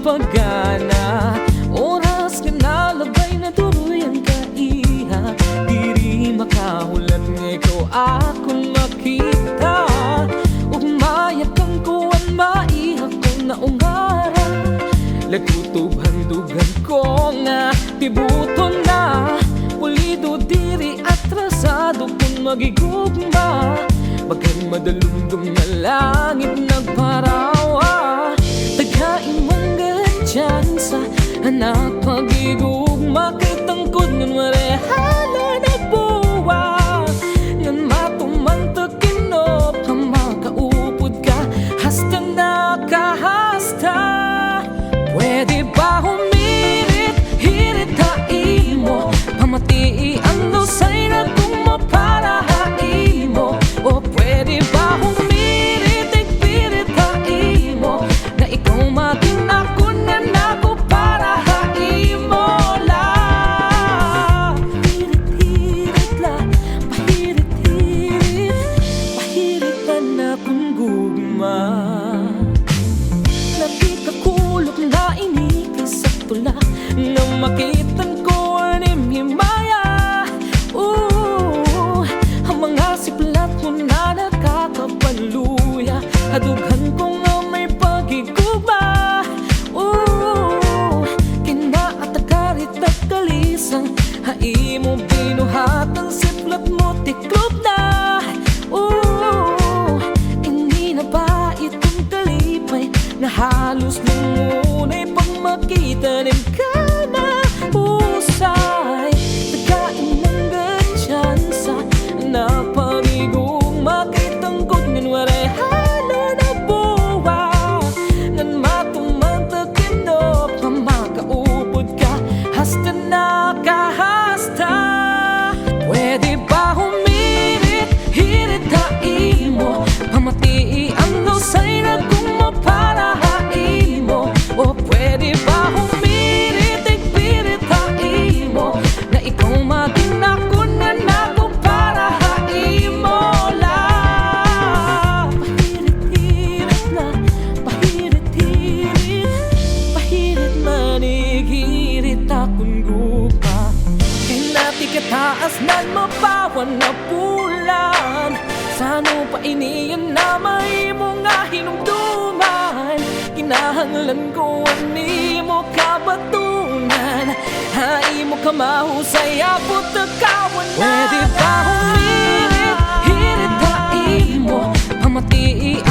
pagana. Oras nga nalabay na turuyan ka iha. Diri makahulat nga ikaw akong makita. Umayak kang kuwan maihak ko na ungara. Lagutob handugan ko nga tibuton na. Pulido diri atrasado kung magigugma. Bagang madalumdum na langit nagparawa. Tagain mong gatsansa anak pagigugma. Kay tangkod ng marehala na buwa. Ngan matumantakin o kamakaupod ka. Hasta nakahasta. Pwede ba humirit, hirit hain mo. Pamatii ang lusay na kung maparahain mo. O pwede ba humirit, pirit hain mo. Na ikaw maging ako na nako para hain mo lang. Hirit-hirit la, pahirit-hirit. Pahiritan na kung gugma. Napipakulok na inikis sa tula. Nang makitan ko anim himaya. Ang mga siplat mo na nakakapaluya. Hadughan ko nga may pagigugma. Kinaatagarit at kalisang. Hai mo binuhat ang siplat mo tiklop na. Hindi na ba itong kalipay na halos lumunay pang makita ng kana usay. Tagain mong gatsansa na pagigugma. Kay tangkod ngan waray halo na buwa. Ngan matumantakin o pamakaupod ka. Hasta nakahasta. Pwede ba humirit, hirit hain mo. Pamatii ang lusay na kung maparahain mo. O pwede ba humirit, pirit hain mo. Na ikaw maging ako na nako para hain mo lang. Pahirit-hirit na, pahirit-hirit. Pahirit manigirit akong gupa. Kinati kataas nan mapawan na pulan. Sano pa iniyan na may mga hinumduman. Kinahanglan ko ani mo kabatunan. Hai mo kamahusay abot na kawan na. Pwede ba humirit, hirit hain mo. Pamatii